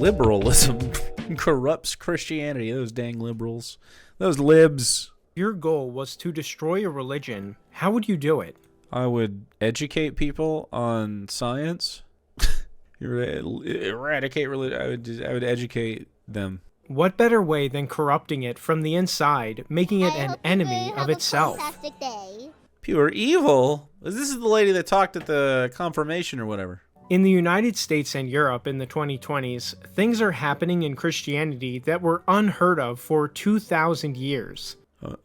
Liberalism corrupts Christianity. Those dang liberals. Those libs. Your goal was to destroy a religion. How would you do it? I would educate people on science. Eradicate religion. I would educate them. What better way than corrupting it from the inside, making it an enemy of itself? Pure evil? This is the lady that talked at the confirmation or whatever. In the United States and Europe in the 2020s, things are happening in Christianity that were unheard of for 2,000 years.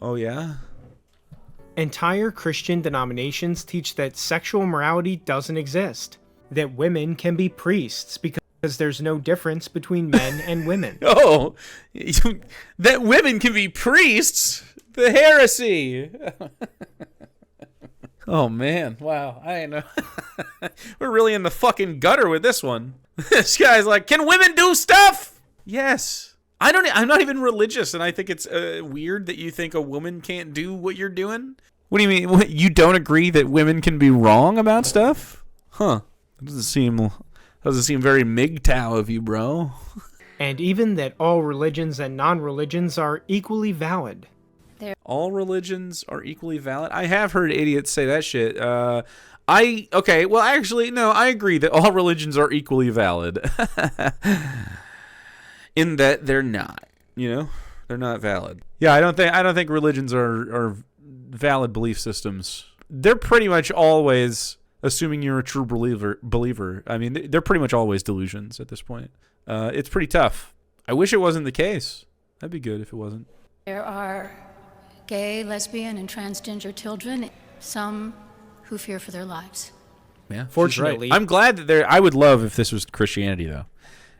Oh yeah? Entire Christian denominations teach that sexual morality doesn't exist, that women can be priests because there's no difference between men and women. Oh, that women can be priests? The heresy! Oh man, wow, I didn't know. We're really in the fucking gutter with this one. This guy's like, can women do stuff? Yes. I'm not even religious, and I think it's weird that you think a woman can't do what you're doing. What do you mean? What, you don't agree that women can be wrong about stuff? Huh. That doesn't seem very MGTOW of you, bro. And even that all religions and non-religions are equally valid. All religions are equally valid? I have heard idiots say that shit. Okay, well, actually, no, I agree that all religions are equally valid. In that they're not, they're not valid. Yeah, I don't think religions are valid belief systems. They're pretty much always, assuming you're a true believer. I mean, they're pretty much always delusions at this point. It's pretty tough. I wish it wasn't the case. That'd be good if it wasn't. There are gay, lesbian, and transgender children, some who fear for their lives. Yeah, fortunately. Right. I'm glad that I would love if this was Christianity, though.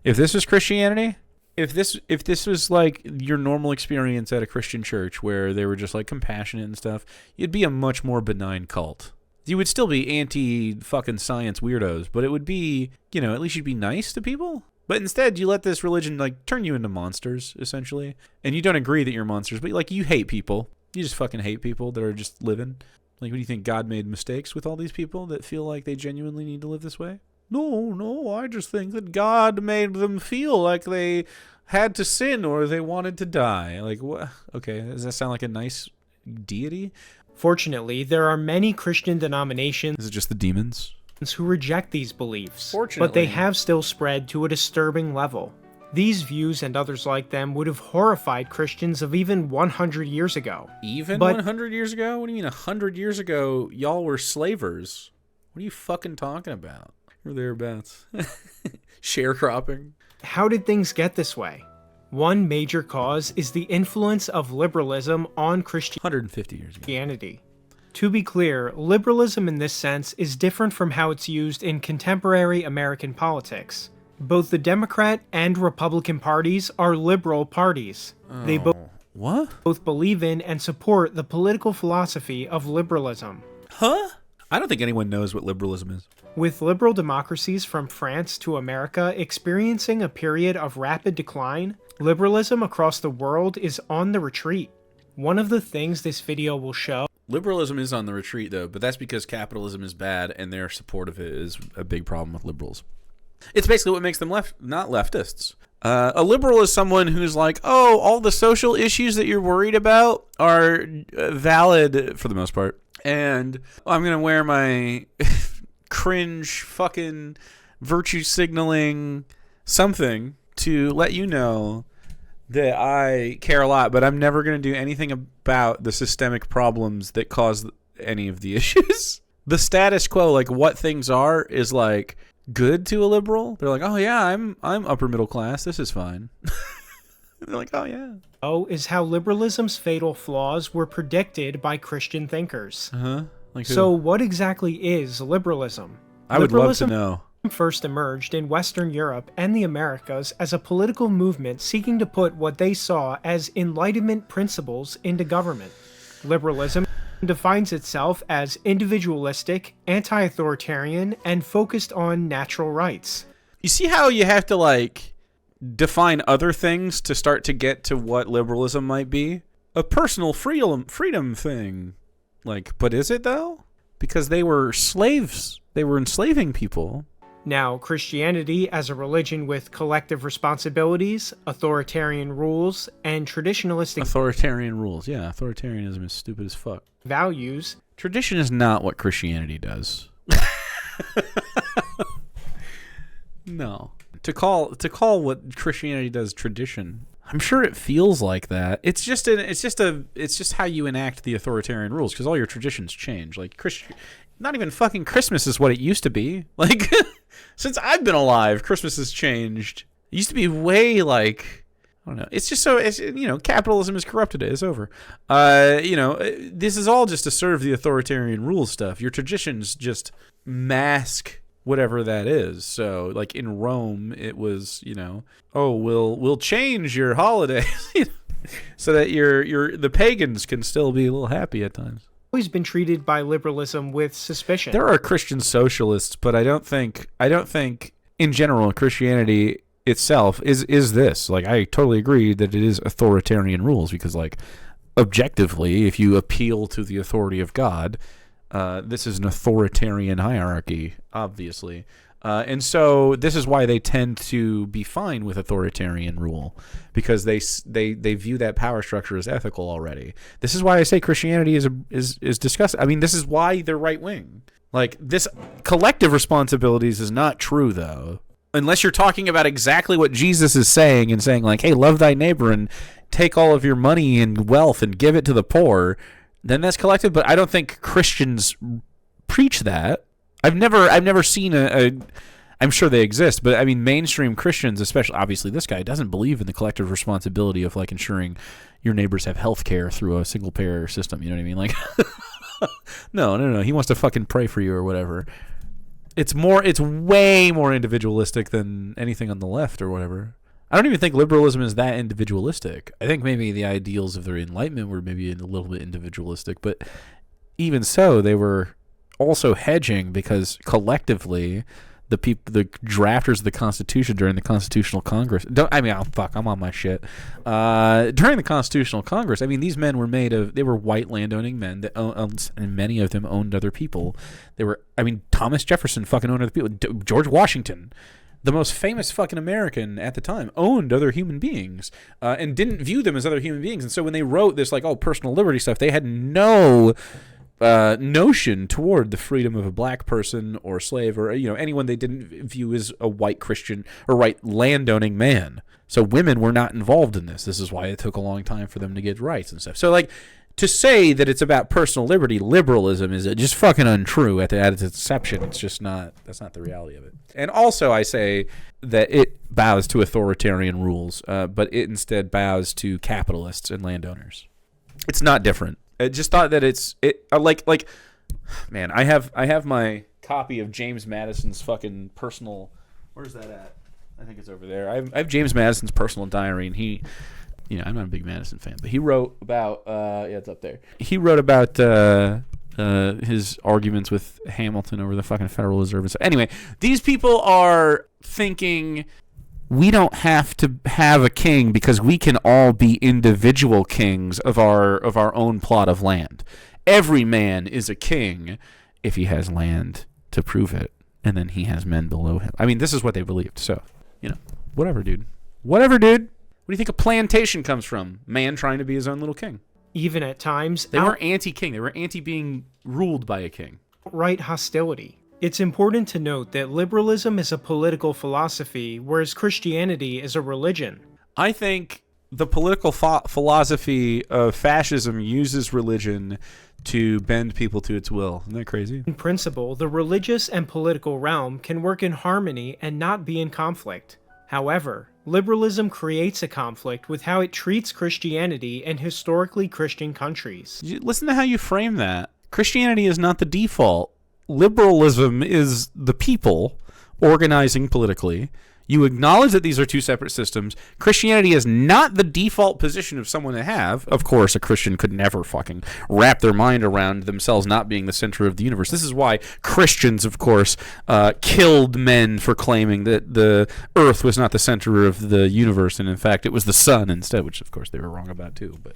If this was Christianity, if this was like your normal experience at a Christian church where they were just like compassionate and stuff, you'd be a much more benign cult. You would still be anti-fucking science weirdos, but it would be, at least you'd be nice to people. But instead, you let this religion like turn you into monsters, essentially. And you don't agree that you're monsters, but like you hate people. You just fucking hate people that are just living. Like, what do you think? God made mistakes with all these people that feel like they genuinely need to live this way? No, I just think that God made them feel like they had to sin or they wanted to die. Like, what? Okay, does that sound like a nice deity? Fortunately, there are many Christian denominations. Is it just the demons? Who reject these beliefs, Fortunately. but they have still spread to a disturbing level. These views and others like them would have horrified Christians of even 100 years ago. Even 100 years ago? What do you mean 100 years ago y'all were slavers? What are you fucking talking about? Or thereabouts. Sharecropping. How did things get this way? One major cause is the influence of liberalism on Christianity. 150 years ago. To be clear, liberalism in this sense is different from how it's used in contemporary American politics. Both the Democrat and Republican parties are liberal parties. They both believe in and support the political philosophy of liberalism. Huh? I don't think anyone knows what liberalism is. With liberal democracies from France to America experiencing a period of rapid decline, liberalism across the world is on the retreat. One of the things this video will show. Liberalism is on the retreat, though, but that's because capitalism is bad and their support of it is a big problem with liberals. It's basically what makes them not leftists. A liberal is someone who's like, oh, all the social issues that you're worried about are valid for the most part. And I'm going to wear my cringe fucking virtue signaling something to let you know that I care a lot, but I'm never going to do anything about the systemic problems that cause any of the issues. The status quo, like what things are, is like good to a liberal. They're like, oh yeah, I'm upper middle class. This is fine. They're like, oh yeah. Is how liberalism's fatal flaws were predicted by Christian thinkers. Like who? So what exactly is liberalism? I would love to know. First emerged in Western Europe and the Americas as a political movement seeking to put what they saw as Enlightenment principles into government. Liberalism defines itself as individualistic, anti-authoritarian, and focused on natural rights. You see how you have to like define other things to start to get to what liberalism might be? A personal freedom thing. Like, but is it though? Because they were slaves. They were enslaving people. Now, Christianity, as a religion with collective responsibilities, authoritarian rules, and traditionalistic Authoritarian rules. Yeah, authoritarianism is stupid as fuck. values, Tradition is not what Christianity does. No. To call what Christianity does tradition, I'm sure it feels like that. It's just how you enact the authoritarian rules, because all your traditions change. Like not even fucking Christmas is what it used to be. Like since I've been alive, Christmas has changed. It used to be way like, I don't know. It's just so, capitalism has corrupted it. It's over. This is all just to serve the authoritarian rules stuff. Your traditions just mask whatever that is. So, like in Rome, it was, we'll change your holidays so that the pagans can still be a little happy at times. always been treated by liberalism with suspicion. There are Christian socialists, but I don't think in general Christianity itself is this. Like, I totally agree that it is authoritarian rules, because, like, objectively, if you appeal to the authority of God, this is an authoritarian hierarchy, obviously. And so this is why they tend to be fine with authoritarian rule, because they view that power structure as ethical already. This is why I say Christianity is disgusting. I mean, this is why they're right wing. Like, this collective responsibilities is not true, though, unless you're talking about exactly what Jesus is saying and saying, like, hey, love thy neighbor and take all of your money and wealth and give it to the poor. Then that's collective. But I don't think Christians preach that. I've never seen I'm sure they exist, but I mean, mainstream Christians, especially, obviously this guy doesn't believe in the collective responsibility of, like, ensuring your neighbors have health care through a single payer system. You know what I mean? Like, no. He wants to fucking pray for you or whatever. It's way more individualistic than anything on the left or whatever. I don't even think liberalism is that individualistic. I think maybe the ideals of their Enlightenment were maybe a little bit individualistic, but even so, they were also hedging, because collectively the drafters of the Constitution during the Constitutional Congress I'm on my shit. During the Constitutional Congress, I mean, these men were they were white landowning men that owned, and many of them owned other people. Thomas Jefferson fucking owned other people. George Washington, the most famous fucking American at the time, owned other human beings, and didn't view them as other human beings. And so when they wrote this, like, personal liberty stuff, they had no notion toward the freedom of a black person or slave or anyone they didn't view as a white Christian or white landowning man. So women were not involved in this. This is why it took a long time for them to get rights and stuff. So, like, to say that it's about personal liberty, liberalism, is just fucking untrue at its inception. It's just not. That's not the reality of it. And also, I say that it bows to authoritarian rules, but it instead bows to capitalists and landowners. It's not different. I just thought that man, I have my copy of James Madison's fucking personal. Where's that at? I think it's over there. I have James Madison's personal diary, and he, I'm not a big Madison fan, but he wrote about. It's up there. He wrote about his arguments with Hamilton over the fucking Federal Reserve. And so, anyway, these people are thinking, we don't have to have a king because we can all be individual kings of our own plot of land. Every man is a king if he has land to prove it, and then he has men below him. I mean, this is what they believed. So, whatever, dude. Whatever, dude. What do you think a plantation comes from? Man trying to be his own little king. Even at times, they were anti-king. They were anti being ruled by a king. Outright hostility. It's important to note that liberalism is a political philosophy, whereas Christianity is a religion. I think the political philosophy of fascism uses religion to bend people to its will. Isn't that crazy? In principle, the religious and political realm can work in harmony and not be in conflict. However, liberalism creates a conflict with how it treats Christianity and historically Christian countries. Listen to how you frame that. Christianity is not the default. Liberalism is the people organizing politically. You acknowledge that these are two separate systems. Christianity is not the default position of someone to have. Of course, a Christian could never fucking wrap their mind around themselves not being the center of the universe. This is why Christians, of course, killed men for claiming that the earth was not the center of the universe, and in fact it was the sun instead, which of course they were wrong about too. But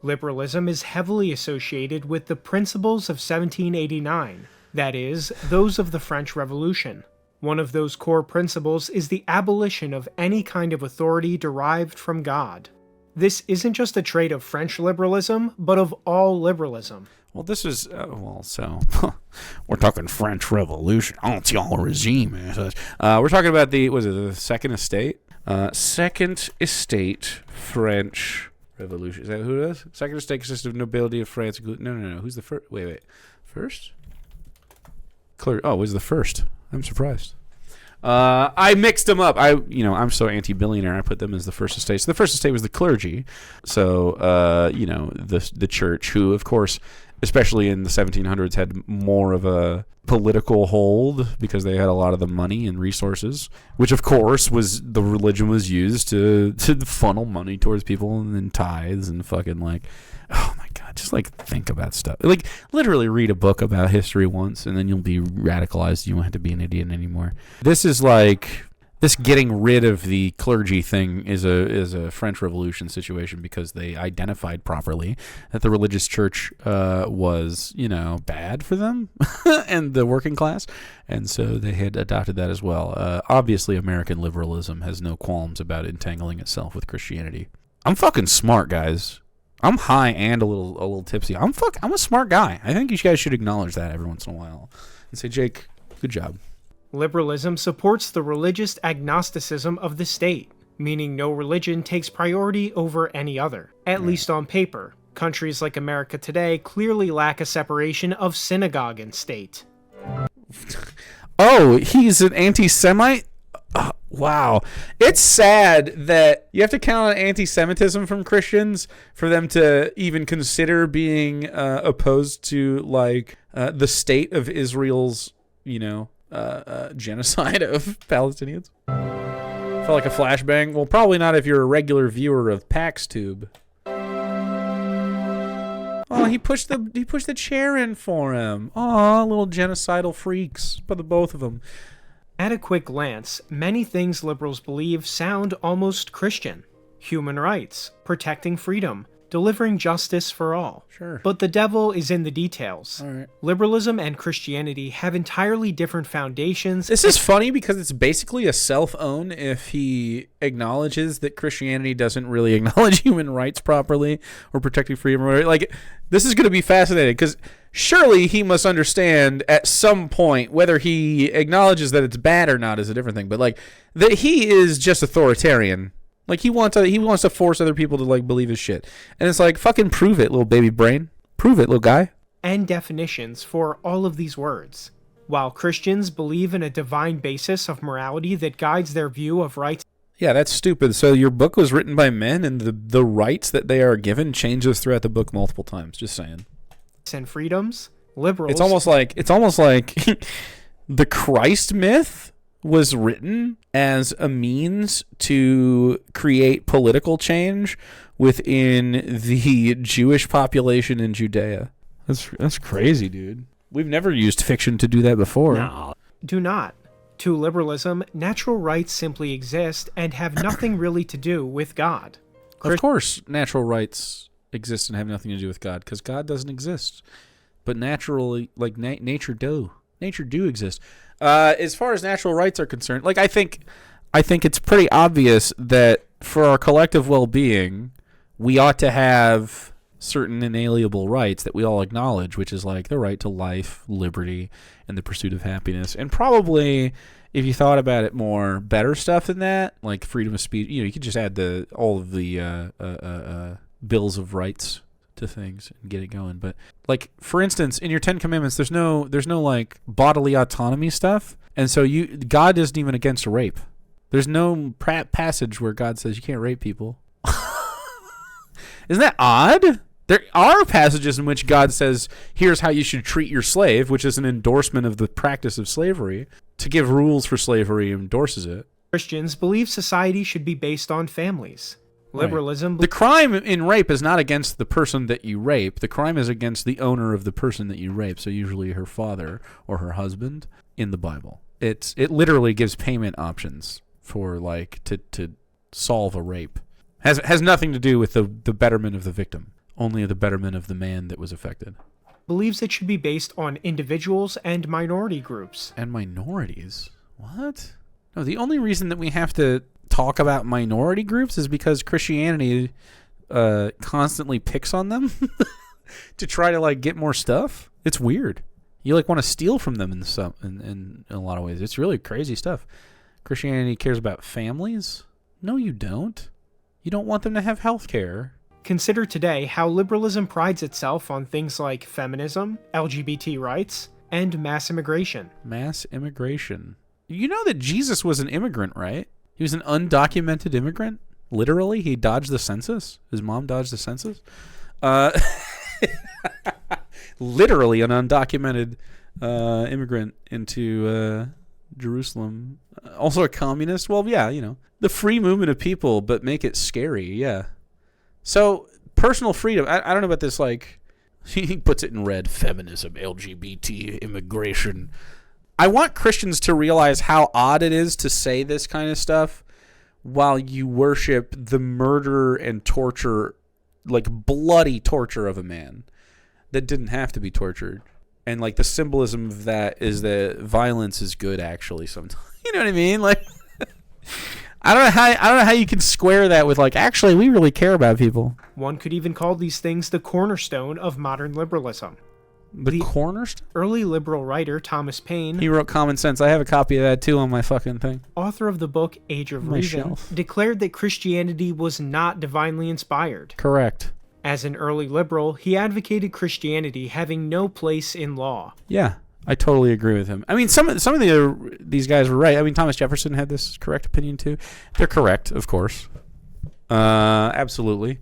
liberalism is heavily associated with the principles of 1789. That is, those of the French Revolution. One of those core principles is the abolition of any kind of authority derived from God. This isn't just a trait of French liberalism, but of all liberalism. Well, this is, we're talking French Revolution, anti-regime. We're talking about the Second Estate? Second Estate French Revolution. Is that who it is? Second Estate consists of nobility of France. No. Who's the first? Wait. First? It was the first. I'm surprised. I mixed them up. I'm so anti-billionaire. I put them as the First Estate. So the First Estate was the clergy. So, the church, who, of course, especially in the 1700s, had more of a political hold because they had a lot of the money and resources, which, of course, the religion was used to funnel money towards people, and then tithes and fucking oh my God, just think about stuff. Literally read a book about history once, and then you'll be radicalized. You won't have to be an idiot anymore. This is this getting rid of the clergy thing is a French Revolution situation because they identified properly that the religious church was, bad for them and the working class, and so they had adopted that as well. Obviously, American liberalism has no qualms about entangling itself with Christianity. I'm fucking smart, guys. I'm high and a little tipsy. I'm a smart guy. I think you guys should acknowledge that every once in a while and say, Jake, good job. Liberalism supports the religious agnosticism of the state, meaning no religion takes priority over any other, at least on paper. Countries like America today clearly lack a separation of synagogue and state. Oh, he's an anti-Semite? Wow. It's sad that you have to count on anti-Semitism from Christians for them to even consider being opposed to the state of Israel's, genocide of Palestinians. Felt like a flashbang. Well, probably not if you're a regular viewer of PaxTube. Oh, he pushed the chair in for him. Oh, little genocidal freaks, but the both of them. At a quick glance, many things liberals believe sound almost Christian. Human rights, protecting freedom, delivering justice for all. Sure. But the devil is in the details. All right. Liberalism and Christianity have entirely different foundations. This is funny because it's basically a self-own if he acknowledges that Christianity doesn't really acknowledge human rights properly or protecting freedom. This is going to be fascinating because surely he must understand at some point, whether he acknowledges that it's bad or not is a different thing, but that he is just authoritarian. He wants to force other people to believe his shit. And it's fucking prove it, little baby brain. Prove it, little guy. And definitions for all of these words. While Christians believe in a divine basis of morality that guides their view of rights. Yeah, that's stupid. So your book was written by men, and the rights that they are given changes throughout the book multiple times. Just saying. And freedoms, liberals. It's almost like the Christ myth was written as a means to create political change within the Jewish population in Judea. That's crazy, dude. We've never used fiction to do that before. No. Do not. To liberalism, natural rights simply exist and have nothing really to do with God. Of course, natural rights exist and have nothing to do with God, because God doesn't exist. But naturally, nature do exist. As far as natural rights are concerned, I think it's pretty obvious that for our collective well-being, we ought to have certain inalienable rights that we all acknowledge, which is the right to life, liberty, and the pursuit of happiness. And probably, if you thought about it more, better stuff than that, like freedom of speech. You could just add all of the bills of rights to things and get it going. But for instance, in your 10 Commandments, there's no bodily autonomy stuff, and so God isn't even against rape. There's no passage where God says you can't rape people. Isn't that odd? There are passages in which God says, here's how you should treat your slave, which is an endorsement of the practice of slavery. To give rules for slavery endorses it. Christians believe society should be based on families. Liberalism. Right. The crime in rape is not against the person that you rape. The crime is against the owner of the person that you rape, so usually her father or her husband in the Bible. It literally gives payment options for to solve a rape. Has nothing to do with the betterment of the victim. Only the betterment of the man that was affected. Believes it should be based on individuals and minority groups. And minorities? What? No, the only reason that we have to talk about minority groups is because Christianity constantly picks on them to try to like get more stuff. It's weird. You like want to steal from them in a lot of ways. It's really crazy stuff. Christianity cares about families? No, you don't. You don't want them to have health care. Consider today how liberalism prides itself on things like feminism, LGBT rights, and mass immigration. Mass immigration. You know that Jesus was an immigrant, right? He was an undocumented immigrant. Literally, he dodged the census. His mom dodged the census. Literally an undocumented immigrant into Jerusalem. Also a communist. Well, yeah, you know. The free movement of people, but make it scary, yeah. So, personal freedom. I don't know about this, like, he puts it in red. Feminism, LGBT, immigration. I want Christians to realize how odd it is to say this kind of stuff while you worship the murder and torture, like bloody torture of a man that didn't have to be tortured. And like the symbolism of that is that violence is good actually sometimes. You know what I mean? Like I don't know how you can square that with like actually we really care about people. One could even call these things the cornerstone of modern liberalism. The cornerstone? Early liberal writer Thomas Paine, he wrote Common Sense. I have a copy of that too on my fucking thing. Author of the book Age of Reason, shelf. declared that Christianity was not divinely inspired. Correct. As an early liberal, he advocated Christianity having no place in law. Yeah, I totally agree with him. I mean, some of these guys were right. I mean, Thomas Jefferson had this correct opinion too. They're correct, of course. Absolutely.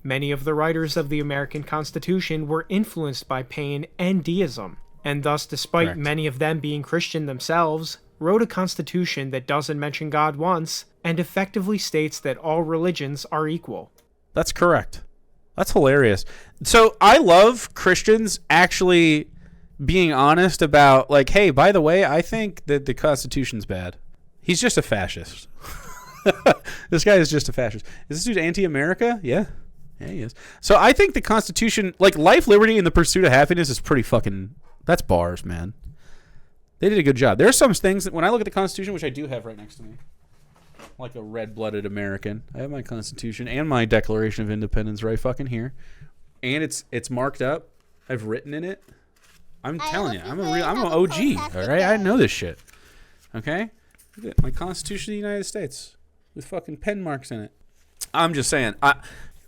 Many of the writers of the American Constitution were influenced by Paine and deism, and thus, despite Correct. many of them being Christian themselves, wrote a constitution that doesn't mention God once and effectively states that all religions are equal. That's correct. That's hilarious. So I love Christians actually being honest about, like, hey, by the way, I think that the Constitution's bad. He's just a fascist. This guy is just a fascist. Is this dude anti-America? Yeah. Yeah, he is. So I think the Constitution, like life, liberty, and the pursuit of happiness is pretty fucking, that's bars, man. They did a good job. There are some things that when I look at the Constitution, which I do have right next to me, like a red-blooded American, I have my Constitution and my Declaration of Independence right fucking here. And it's marked up. I've written in it. I'm telling you, I'm an OG, all right? I know this shit. Okay? Look at my Constitution of the United States with fucking pen marks in it. I'm just saying,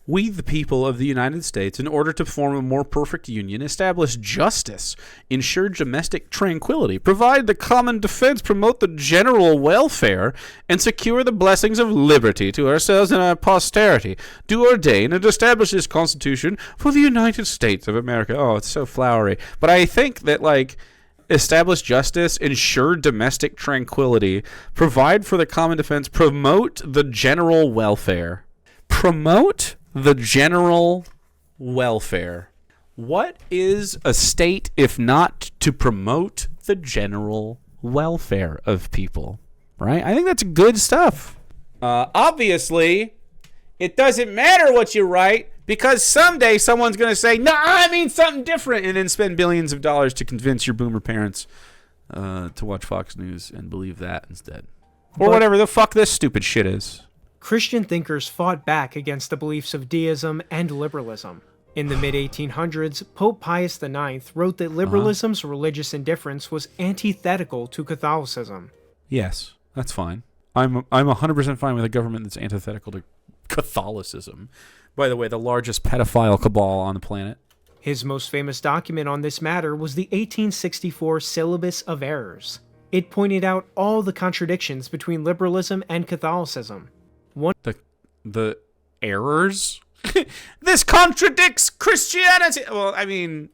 we, the people of the United States, in order to form a more perfect union, establish justice, ensure domestic tranquility, provide the common defense, promote the general welfare, and secure the blessings of liberty to ourselves and our posterity, do ordain and establish this Constitution for the United States of America. Oh, it's so flowery. But I think that, like, establish justice, ensure domestic tranquility, provide for the common defense, promote the general welfare. Promote the general welfare. What is a state if not to promote the general welfare of people? Right? I think that's good stuff. Obviously, it doesn't matter what you write because someday someone's going to say, no, I mean something different, and then spend billions of dollars to convince your boomer parents to watch Fox News and believe that instead. Or whatever the fuck this stupid shit is. Christian thinkers fought back against the beliefs of deism and liberalism. In the mid-1800s, Pope Pius IX wrote that liberalism's religious indifference was antithetical to Catholicism. Yes, that's fine. I'm 100% fine with a government that's antithetical to Catholicism. By the way, the largest pedophile cabal on the planet. His most famous document on this matter was the 1864 Syllabus of Errors. It pointed out all the contradictions between liberalism and Catholicism. The errors? This contradicts Christianity. Well, I mean,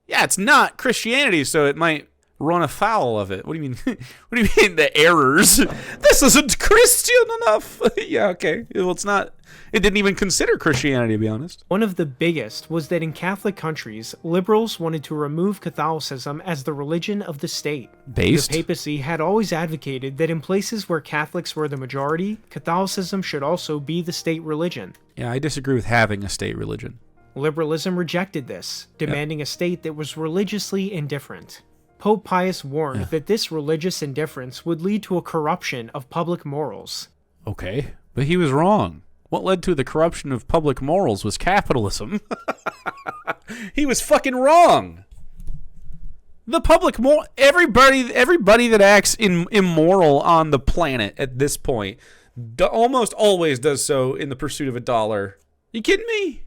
yeah, it's not Christianity, so it might run afoul of it. What do you mean? What do you mean the errors? This isn't Christian enough. Yeah, okay. Well, it's not. It didn't even consider Christianity, to be honest. One of the biggest was that in Catholic countries, liberals wanted to remove Catholicism as the religion of the state. Based? The papacy had always advocated that in places where Catholics were the majority, Catholicism should also be the state religion. Yeah, I disagree with having a state religion. Liberalism rejected this, demanding a state that was religiously indifferent. Pope Pius warned that this religious indifference would lead to a corruption of public morals. Okay, but he was wrong. What led to the corruption of public morals was capitalism. He was fucking wrong. The public everybody that acts immoral on the planet at this point almost always does so in the pursuit of a dollar. You kidding me?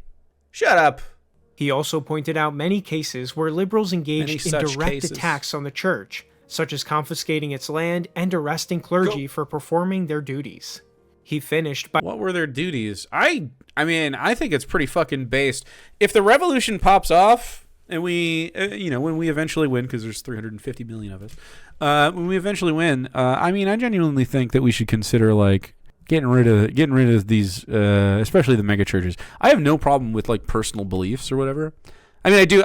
Shut up. He also pointed out many cases where liberals engaged in direct attacks on the church, such as confiscating its land and arresting clergy for performing their duties. He finished by... What were their duties? I mean, I think it's pretty fucking based. If the revolution pops off, and we, when we eventually win, because there's 350 million of us, when we eventually win, I mean, I genuinely think that we should consider, like, getting rid of these, especially the mega churches. I have no problem with, like, personal beliefs or whatever. I mean, I do.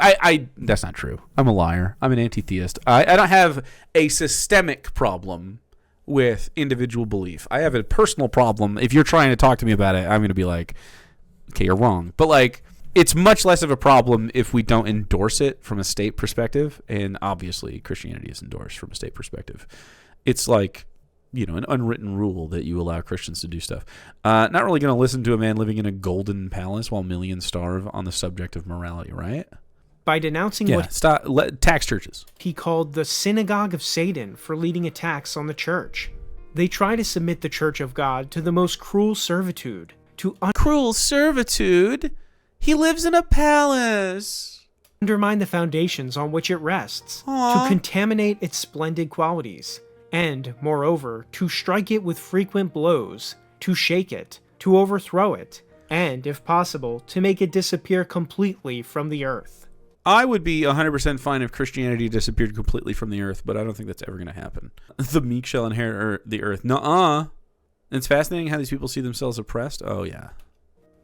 That's not true. I'm a liar. I'm an anti-theist. I don't have a systemic problem with individual belief. I have a personal problem. If you're trying to talk to me about it, I'm going to be like, okay, you're wrong. But, like, it's much less of a problem if we don't endorse it from a state perspective. And obviously, Christianity is endorsed from a state perspective. It's like, an unwritten rule that you allow Christians to do stuff. Not really going to listen to a man living in a golden palace while millions starve on the subject of morality, right? By denouncing tax churches. He called the synagogue of Satan for leading attacks on the church. They try to submit the Church of God to the most cruel servitude. Cruel servitude? He lives in a palace. Undermine the foundations on which it rests. Aww. To contaminate its splendid qualities. And, moreover, to strike it with frequent blows, to shake it, to overthrow it, and, if possible, to make it disappear completely from the earth. I would be 100% fine if Christianity disappeared completely from the earth, but I don't think that's ever going to happen. The meek shall inherit the earth. Nuh-uh. It's fascinating how these people see themselves oppressed. Oh, yeah.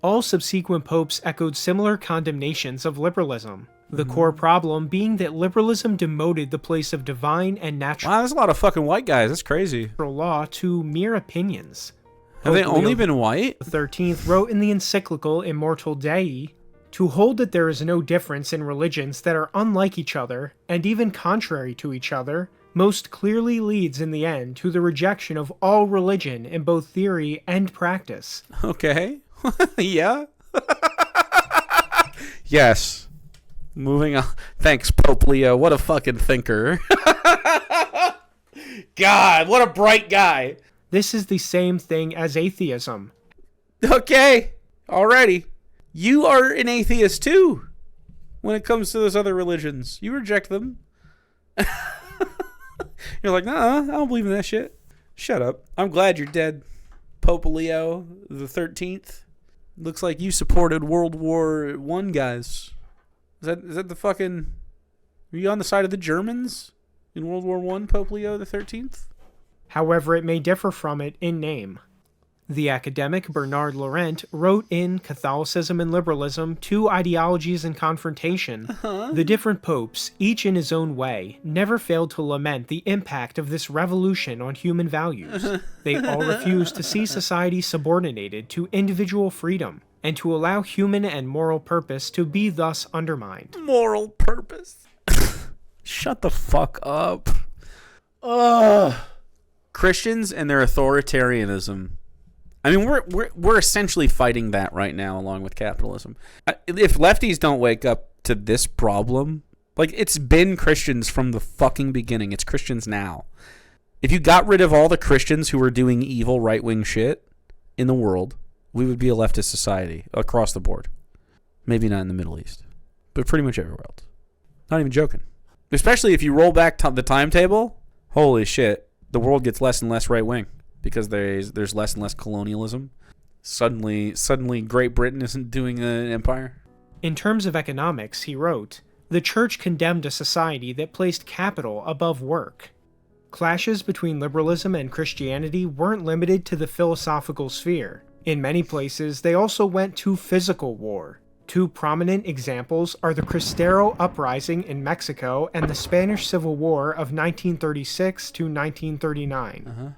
All subsequent popes echoed similar condemnations of liberalism. The core problem being that liberalism demoted the place of divine and natural Wow, there's a lot of fucking white guys. That's crazy. law to mere opinions. Have they only been white? The 13th wrote in the encyclical Immortal Dei, to hold that there is no difference in religions that are unlike each other, and even contrary to each other, most clearly leads in the end to the rejection of all religion in both theory and practice. Okay. Yeah. Yes. Moving on. Thanks, Pope Leo. What a fucking thinker. God, what a bright guy. This is the same thing as atheism. Okay. Alrighty. You are an atheist too when it comes to those other religions. You reject them. You're like, nah, I don't believe in that shit. Shut up. I'm glad you're dead, Pope Leo the 13th. Looks like you supported World War I, guys. Is that the fucking... Were you on the side of the Germans in World War I, Pope Leo the 13th? However, it may differ from it in name. The academic Bernard Laurent wrote in Catholicism and Liberalism, Two Ideologies in Confrontation, the different popes, each in his own way, never failed to lament the impact of this revolution on human values. They all refused to see society subordinated to individual freedom, and to allow human and moral purpose to be thus undermined. Moral purpose? Shut the fuck up. Ugh. Christians and their authoritarianism. I mean, we're essentially fighting that right now, along with capitalism. If lefties don't wake up to this problem, like, it's been Christians from the fucking beginning. It's Christians now. If you got rid of all the Christians who were doing evil right-wing shit in the world, we would be a leftist society across the board. Maybe not in the Middle East, but pretty much everywhere else. Not even joking. Especially if you roll back the timetable, holy shit, the world gets less and less right-wing. Because there's less and less colonialism. Suddenly Great Britain isn't doing an empire. In terms of economics, he wrote, the church condemned a society that placed capital above work. Clashes between liberalism and Christianity weren't limited to the philosophical sphere. In many places, they also went to physical war. Two prominent examples are the Cristero Uprising in Mexico and the Spanish Civil War of 1936 to 1939.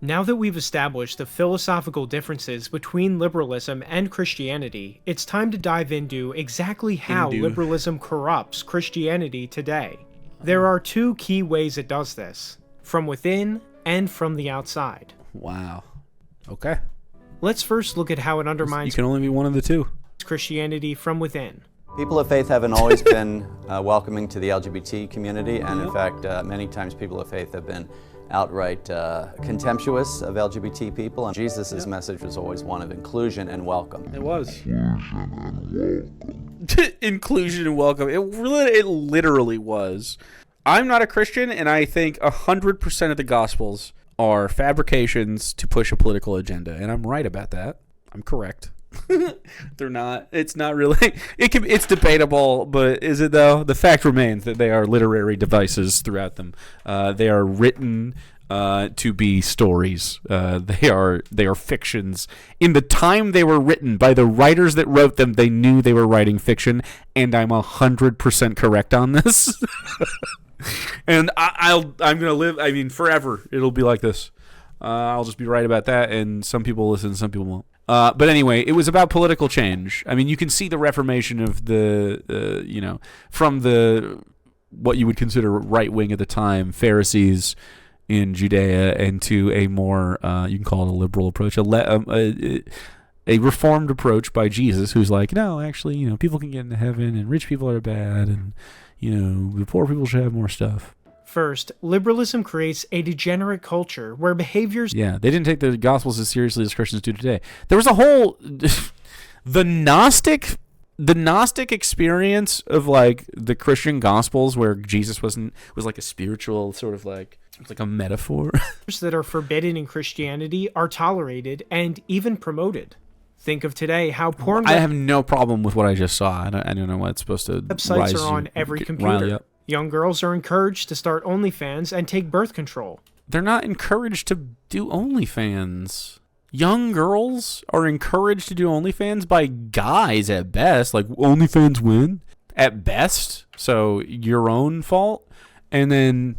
Now that we've established the philosophical differences between liberalism and Christianity, it's time to dive into exactly how liberalism corrupts Christianity today. There are two key ways it does this: from within and from the outside. Wow. Okay. Let's first look at how it You undermines can only be one of the two. Christianity from within. People of faith haven't always been welcoming to the LGBT community, and in fact, many times people of faith have been outright contemptuous of LGBT people, and Jesus' message was always one of inclusion and welcome. It was. Inclusion and welcome. It literally was. I'm not a Christian, and I think 100% of the Gospels are fabrications to push a political agenda, and I'm right about that. I'm correct. They're not. It's not really. It's debatable, but is it though? The fact remains that they are literary devices throughout them. They are written to be stories. They are fictions. In the time they were written by the writers that wrote them, they knew they were writing fiction, and I'm 100% correct on this. And I'm gonna live. I mean, forever. It'll be like this. I'll just be right about that, and some people listen, some people won't. But anyway, it was about political change. I mean, you can see the Reformation of from the what you would consider right wing at the time, Pharisees in Judea, and to a more you can call it a liberal approach, a reformed approach by Jesus, who's like, no, actually, people can get into heaven, and rich people are bad, and the poor people should have more stuff. First, liberalism creates a degenerate culture where behaviors... Yeah, they didn't take the Gospels as seriously as Christians do today. There was a whole... the Gnostic experience of, like, the Christian Gospels where Jesus was like a spiritual sort of, like... It's like a metaphor. that are forbidden in Christianity are tolerated and even promoted. Think of today how porn... I have no problem with what I just saw. I don't know what it's supposed to... Websites are on every computer. Young girls are encouraged to start OnlyFans and take birth control. They're not encouraged to do OnlyFans. Young girls are encouraged to do OnlyFans by guys at best. Like, OnlyFans win at best. So, your own fault. And then,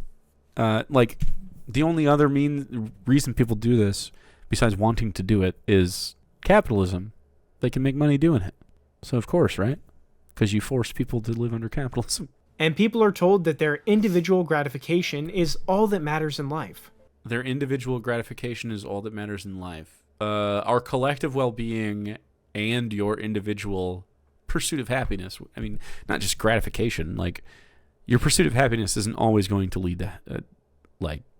the only other reason people do this, besides wanting to do it, is capitalism. They can make money doing it. So, of course, right? Because you force people to live under capitalism. And people are told that their individual gratification is all that matters in life. Their individual gratification is all that matters in life. Our collective well-being and your individual pursuit of happiness. I mean, not just gratification. Like, your pursuit of happiness isn't always going to lead to,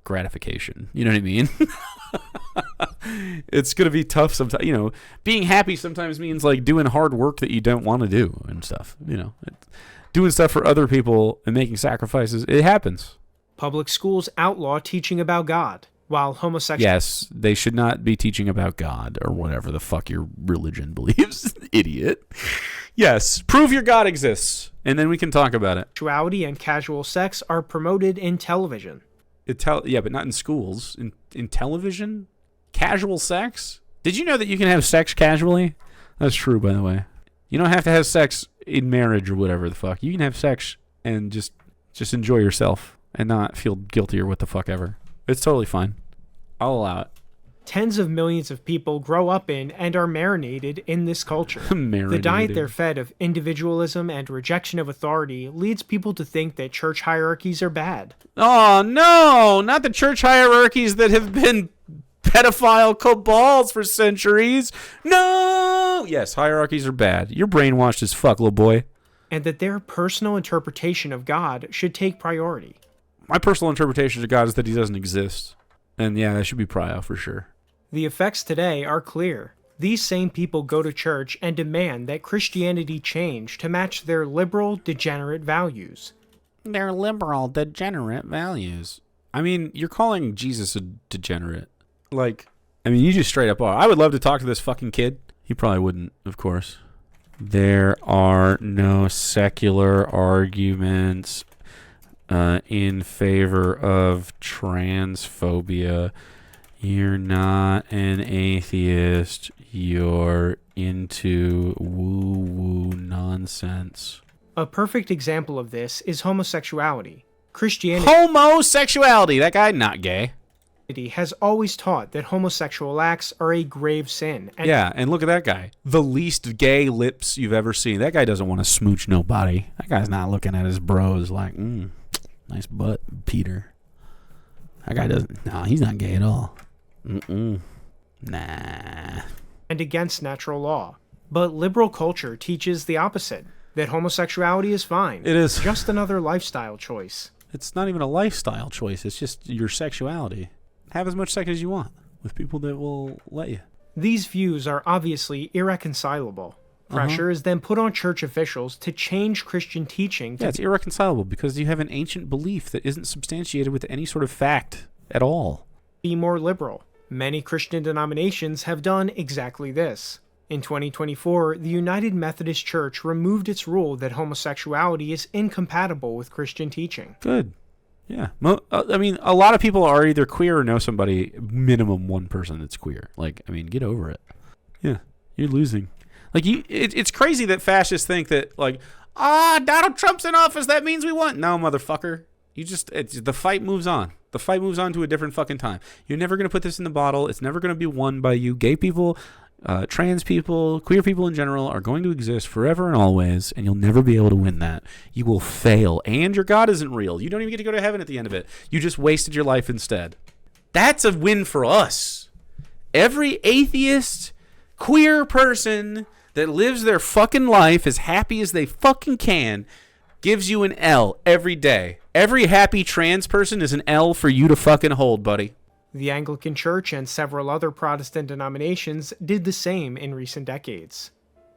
gratification. You know what I mean? It's going to be tough sometimes. Being happy sometimes means, like, doing hard work that you don't want to do and stuff. Doing stuff for other people and making sacrifices, it happens. Public schools outlaw teaching about God, while homosexuals... Yes, they should not be teaching about God or whatever the fuck your religion believes. Idiot. Yes, prove your God exists, and then we can talk about it. Sexuality and casual sex are promoted in television. But not in schools. In television? Casual sex? Did you know that you can have sex casually? That's true, by the way. You don't have to have sex in marriage or whatever the fuck. You can have sex and just enjoy yourself and not feel guilty or what the fuck ever. It's totally fine. I'll allow it. Tens of millions of people grow up in and are marinated in this culture. The diet they're fed of individualism and rejection of authority leads people to think that church hierarchies are bad. Oh, no! Not the church hierarchies that have been pedophile cabals for centuries. No! Yes, hierarchies are bad. You're brainwashed as fuck, little boy. And that their personal interpretation of God should take priority. My personal interpretation of God is that he doesn't exist. And yeah, that should be prio for sure. The effects today are clear. These same people go to church and demand that Christianity change to match their liberal, degenerate values. Their liberal, degenerate values. I mean, you're calling Jesus a degenerate. You just straight up are. I would love to talk to this fucking kid. He probably wouldn't, of course. There are no secular arguments in favor of transphobia. You're not an atheist. You're into woo-woo nonsense. A perfect example of this is homosexuality. Christianity That guy not gay. Has always taught that homosexual acts are a grave sin. And look at that guy. The least gay lips you've ever seen. That guy doesn't want to smooch nobody. That guy's not looking at his bros like, Nice butt, Peter. That guy doesn't. No, he's not gay at all. Nah. And against natural law. But liberal culture teaches the opposite, that homosexuality is fine. It is. Just another lifestyle choice. It's not even a lifestyle choice. It's just your sexuality. Have as much sex as you want with people that will let you. These views are obviously irreconcilable. Pressure is then put on church officials to change Christian teaching to Yeah, it's irreconcilable because you have an ancient belief that isn't substantiated with any sort of fact at all. be more liberal. Many Christian denominations have done exactly this. In 2024, the United Methodist Church removed its rule that homosexuality is incompatible with Christian teaching. Good. Yeah. I mean, a lot of people are either queer or know somebody, minimum one person that's queer. Like, I mean, get over it. Yeah. You're losing. Like, it's crazy that fascists think that, like, Donald Trump's in office, that means we won. No, motherfucker. The fight moves on. The fight moves on to a different fucking time. You're never going to put this in the bottle. It's never going to be won by you. Gay people, trans people, queer people in general are going to exist forever and always, and you'll never be able to win that. You will fail, and your God isn't real. You don't even get to go to heaven at the end of it. You just wasted your life instead. That's a win for us. Every atheist, queer person that lives their fucking life as happy as they fucking can gives you an L every day. Every happy trans person is an L for you to fucking hold, buddy. The Anglican Church and several other Protestant denominations did the same in recent decades.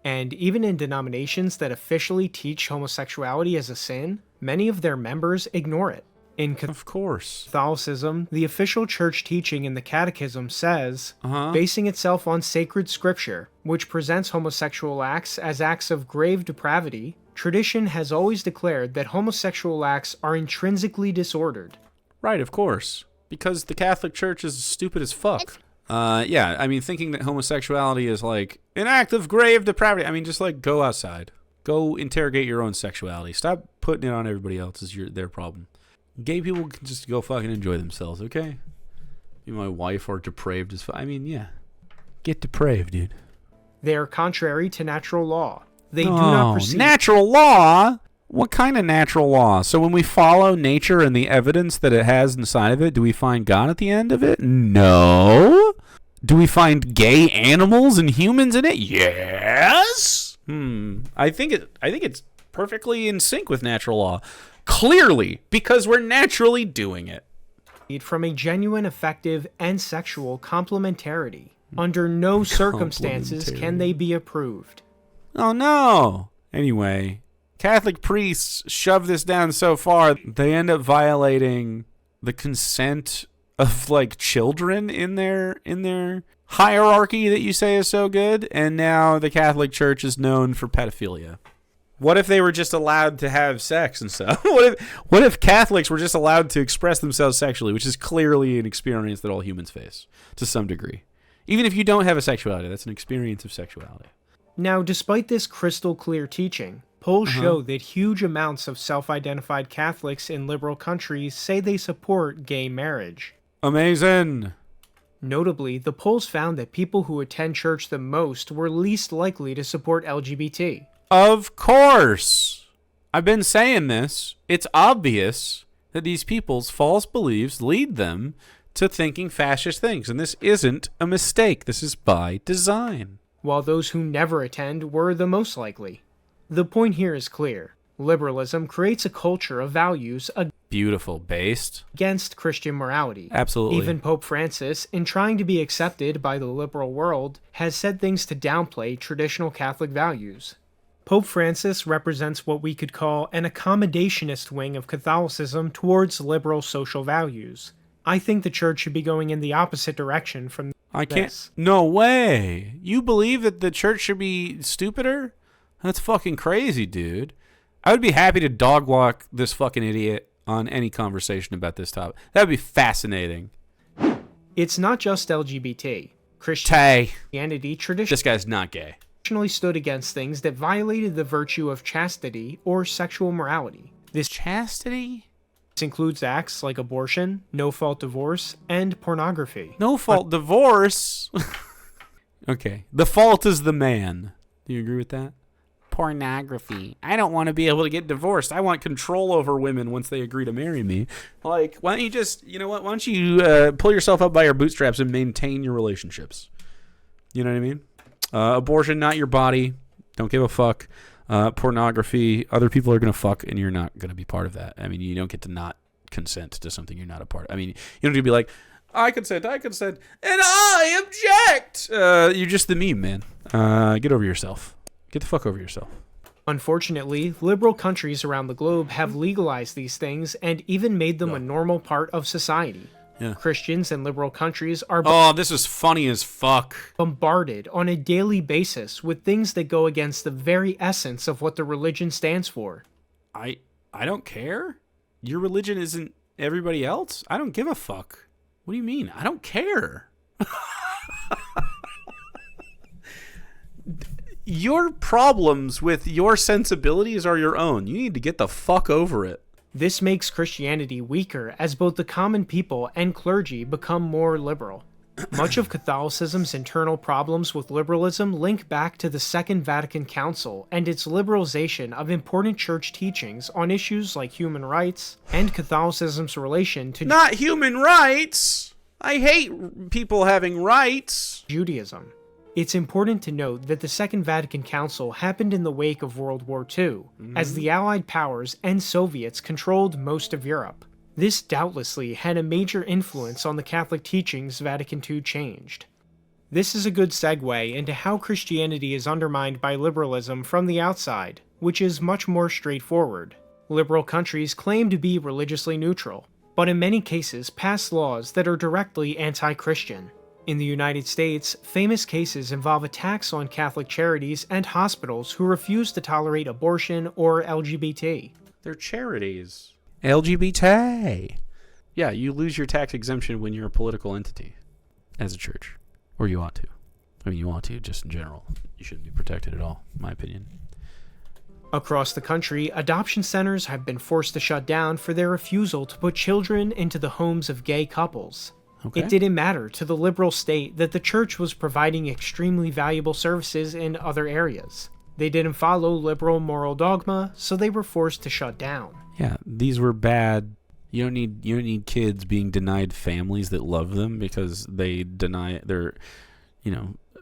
And even in denominations that officially teach homosexuality as a sin, many of their members ignore it. In Of course. Catholicism, the official church teaching in the Catechism says, basing itself on sacred scripture, which presents homosexual acts as acts of grave depravity, tradition has always declared that homosexual acts are intrinsically disordered. Right, of course. Because the Catholic Church is stupid as fuck. Yeah, I mean, thinking that homosexuality is like an act of grave depravity. I mean, just like go outside. Go interrogate your own sexuality. Stop putting it on everybody else as their problem. Gay people can just go fucking enjoy themselves, okay? You, my wife, are depraved as fuck. I mean, yeah. Get depraved, dude. They are contrary to natural law. They do not proceed. Natural law? What kind of natural law? So when we follow nature and the evidence that it has inside of it, do we find God at the end of it? No. Do we find gay animals and humans in it? Yes. I think it's perfectly in sync with natural law. Clearly, because we're naturally doing it. From a genuine, effective, and sexual complementarity. Under no circumstances can they be approved. Oh no. Anyway, Catholic priests shove this down so far, they end up violating the consent of like children in their hierarchy that you say is so good, and now the Catholic Church is known for pedophilia. What if they were just allowed to have sex and stuff? What if Catholics were just allowed to express themselves sexually, which is clearly an experience that all humans face to some degree. Even if you don't have a sexuality, that's an experience of sexuality. Now, despite this crystal clear teaching, polls show that huge amounts of self-identified Catholics in liberal countries say they support gay marriage. Amazing. Notably, the polls found that people who attend church the most were least likely to support LGBT. Of course. I've been saying this. It's obvious that these people's false beliefs lead them to thinking fascist things. And this isn't a mistake. This is by design. While those who never attend were the most likely. The point here is clear. Liberalism creates a culture of values Beautiful. Based against Christian morality. Absolutely. Even Pope Francis, in trying to be accepted by the liberal world, has said things to downplay traditional Catholic values. Pope Francis represents what we could call an accommodationist wing of Catholicism towards liberal social values. I think the church should be going in the opposite direction from I can't. this. No way. You believe that the church should be stupider? That's fucking crazy, dude. I would be happy to dog walk this fucking idiot on any conversation about this topic. That would be fascinating. It's not just LGBT. Christianity This guy's not gay. traditionally stood against things that violated the virtue of chastity or sexual morality. This Chastity? includes acts like abortion, no-fault divorce, and pornography. No fault divorce? Okay. The fault is the man. Do you agree with that? pornography. I don't want to be able to get divorced. I want control over women once they agree to marry me. Like, why don't you just, you know what? Why don't you pull yourself up by your bootstraps and maintain your relationships? You know what I mean? Abortion, not your body. Don't give a fuck. Pornography, other people are going to fuck, and you're not going to be part of that. I mean, you don't get to not consent to something you're not a part of. I mean, you don't need to be like, I consent, and I object. You're just the meme, man. Get over yourself. Get the fuck over yourself. Unfortunately, liberal countries around the globe have legalized these things and even made them a normal part of society. Yeah. Christians in liberal countries are this is funny as fuck. Bombarded on a daily basis with things that go against the very essence of what the religion stands for. I don't care. Your religion isn't everybody else. I don't give a fuck. What do you mean? I don't care. Your problems with your sensibilities are your own. You need to get the fuck over it. This makes Christianity weaker as both the common people and clergy become more liberal. Much of Catholicism's internal problems with liberalism link back to the Second Vatican Council and its liberalization of important church teachings on issues like human rights and Catholicism's relation to Not human rights! I hate people having rights! Judaism. It's important to note that the Second Vatican Council happened in the wake of World War II, as the Allied powers and Soviets controlled most of Europe. This doubtlessly had a major influence on the Catholic teachings Vatican II changed. This is a good segue into how Christianity is undermined by liberalism from the outside, which is much more straightforward. Liberal countries claim to be religiously neutral, but in many cases pass laws that are directly anti-Christian. In the United States, famous cases involve attacks on Catholic charities and hospitals who refuse to tolerate abortion or LGBT. They're charities. LGBT. Yeah, you lose your tax exemption when you're a political entity as a church. Or you ought to. I mean, you ought to, just in general. You shouldn't be protected at all, in my opinion. Across the country, adoption centers have been forced to shut down for their refusal to put children into the homes of gay couples. Okay. It didn't matter to the liberal state that the church was providing extremely valuable services in other areas. They didn't follow liberal moral dogma, so they were forced to shut down. Yeah, these were bad. You don't need kids being denied families that love them because they're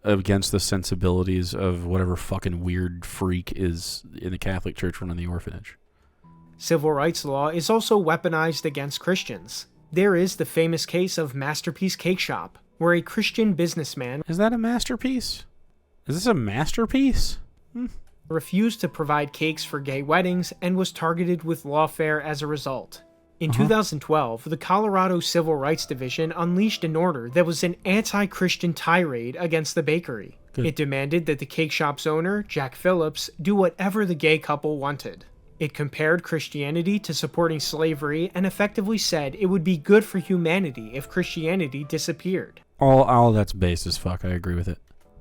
against the sensibilities of whatever fucking weird freak is in the Catholic Church running the orphanage. Civil rights law is also weaponized against Christians. There is the famous case of Masterpiece Cake Shop, where a Christian businessman Is that a masterpiece? Is this a masterpiece? refused to provide cakes for gay weddings and was targeted with lawfare as a result. In 2012, the Colorado Civil Rights Division unleashed an order that was an anti-Christian tirade against the bakery. Good. It demanded that the cake shop's owner, Jack Phillips, do whatever the gay couple wanted. It compared Christianity to supporting slavery and effectively said it would be good for humanity if Christianity disappeared. All that's base as fuck. I agree with it.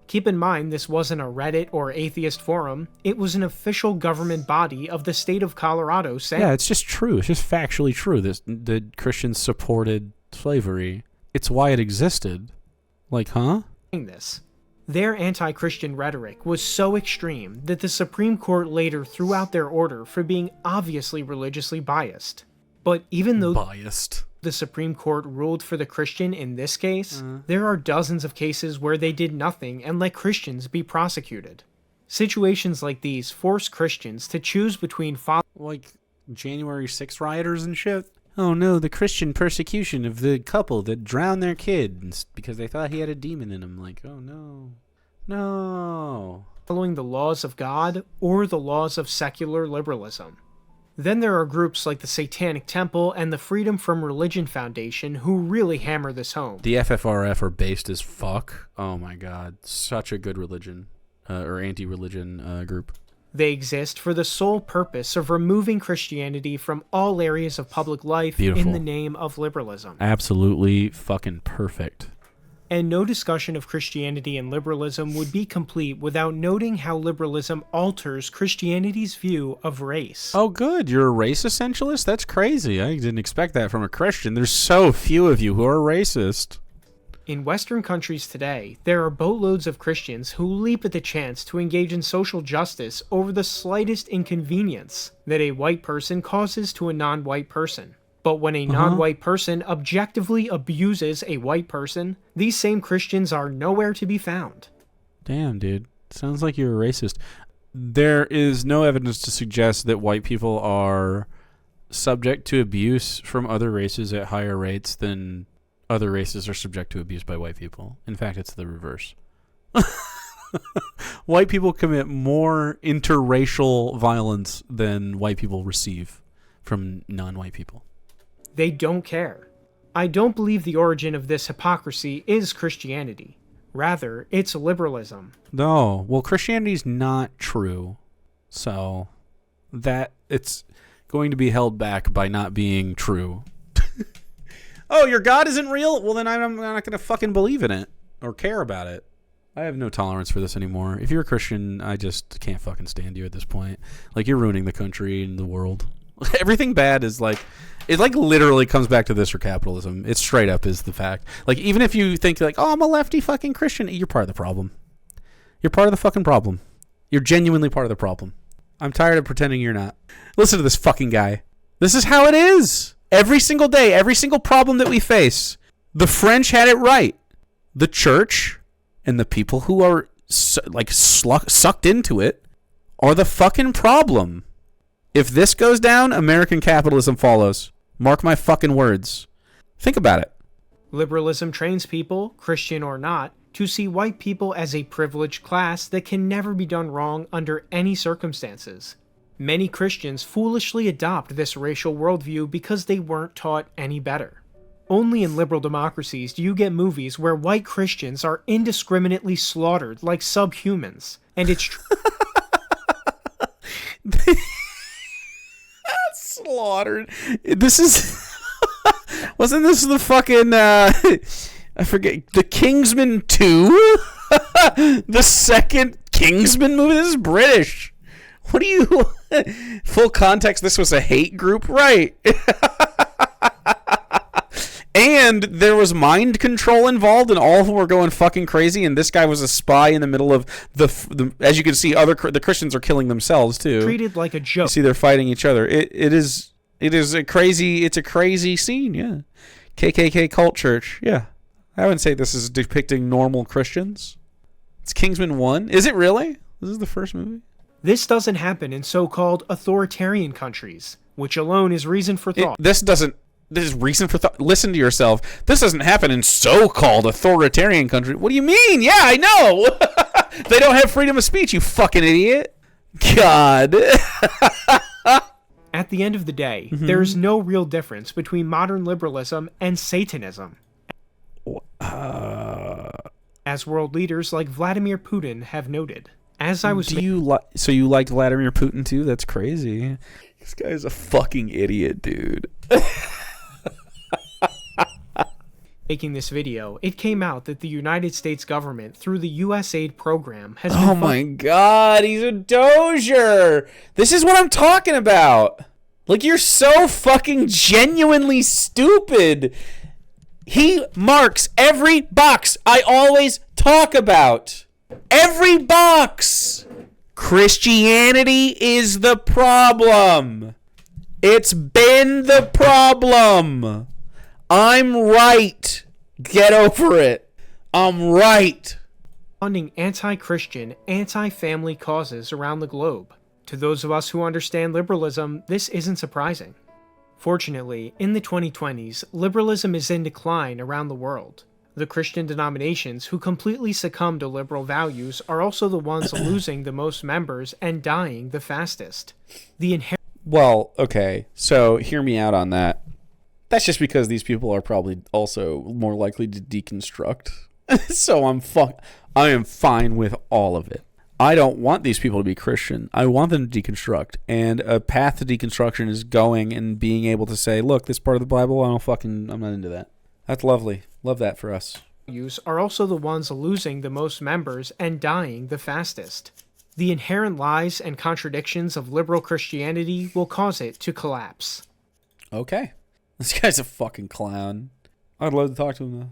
Keep in mind, this wasn't a Reddit or atheist forum. It was an official government body of the state of Colorado saying... Yeah, it's just true. It's just factually true that Christians supported slavery. It's why it existed. Like, huh? this. Their anti-Christian rhetoric was so extreme that the Supreme Court later threw out their order for being obviously religiously biased. But even though the Supreme Court ruled for the Christian in this case, there are dozens of cases where they did nothing and let Christians be prosecuted. Situations like these force Christians to choose between like January 6th rioters and shit? Oh no, the Christian persecution of the couple that drowned their kid because they thought he had a demon in him. Like, oh no. No. following the laws of God or the laws of secular liberalism. Then there are groups like the Satanic Temple and the Freedom from Religion Foundation who really hammer this home. The FFRF are based as fuck. Oh my god. Such a good religion, or anti-religion group. They exist for the sole purpose of removing Christianity from all areas of public life in the name of liberalism. Absolutely fucking perfect. And no discussion of Christianity and liberalism would be complete without noting how liberalism alters Christianity's view of race. Oh good, you're a race essentialist? That's crazy. I didn't expect that from a Christian. There's so few of you who are racist. In Western countries today, there are boatloads of Christians who leap at the chance to engage in social justice over the slightest inconvenience that a white person causes to a non-white person. But when a non-white person objectively abuses a white person, these same Christians are nowhere to be found. Damn, dude. Sounds like you're a racist. There is no evidence to suggest that white people are subject to abuse from other races at higher rates than other races are subject to abuse by white people. In fact, it's the reverse. White people commit more interracial violence than white people receive from non-white people. They don't care. I don't believe the origin of this hypocrisy is Christianity. Rather, it's liberalism. No, well, Christianity's not true. So that it's going to be held back by not being true. Oh, your God isn't real? Well, then I'm not going to fucking believe in it or care about it. I have no tolerance for this anymore. If you're a Christian, I just can't fucking stand you at this point. Like, you're ruining the country and the world. Everything bad is like, it like literally comes back to this or capitalism. It straight up is the fact. Like, even if you think like, oh, I'm a lefty fucking Christian, you're part of the problem. You're part of the fucking problem. You're genuinely part of the problem. I'm tired of pretending you're not. Listen to this fucking guy. This is how it is. Every single day, every single problem that we face, the French had it right. The church and the people who are sucked into it are the fucking problem. If this goes down, American capitalism follows. Mark my fucking words. Think about it. Liberalism trains people, Christian or not, to see white people as a privileged class that can never be done wrong under any circumstances. Many Christians foolishly adopt this racial worldview because they weren't taught any better. Only in liberal democracies do you get movies where white Christians are indiscriminately slaughtered like subhumans, and it's slaughtered. This is wasn't this the fucking I forget, the Kingsman 2? The second Kingsman movie? This is British. What do you... Full context, this was a hate group? Right. And there was mind control involved, and all of them were going fucking crazy, and this guy was a spy in the middle of the as you can see, the Christians are killing themselves, too. Treated like a joke. You see, they're fighting each other. It's a crazy scene, yeah. KKK cult church, yeah. I wouldn't say this is depicting normal Christians. It's Kingsman 1. Is it really? This is the first movie? This doesn't happen in so-called authoritarian countries, which alone is reason for thought. This is reason for thought. Listen to yourself. This doesn't happen in so-called authoritarian countries. What do you mean? Yeah, I know. They don't have freedom of speech, you fucking idiot. God. At the end of the day, there is no real difference between modern liberalism and Satanism. As world leaders like Vladimir Putin have noted. As I was so you liked Vladimir Putin too? That's crazy. This guy's a fucking idiot, dude. Making this video, it came out that the United States government, through the USAID program, has Oh my god, he's a dozier! This is what I'm talking about! Like, you're so fucking genuinely stupid! He marks every box I always talk about! Every box! Christianity is the problem! It's been the problem! I'm right. Get over it. I'm right. Funding anti-Christian, anti-family causes around the globe. To those of us who understand liberalism, this isn't surprising. Fortunately, in the 2020s, liberalism is in decline around the world. The Christian denominations who completely succumb to liberal values are also the ones losing the most members and dying the fastest. Well, okay, so hear me out on that. That's just because these people are probably also more likely to deconstruct. So I am fine with all of it. I don't want these people to be Christian. I want them to deconstruct. And a path to deconstruction is going and being able to say, look, this part of the Bible, I'm not into that. That's lovely. Love that for us. Are also the ones losing the most members and dying the fastest. The inherent lies and contradictions of liberal Christianity will cause it to collapse. Okay. This guy's a fucking clown. I'd love to talk to him, though.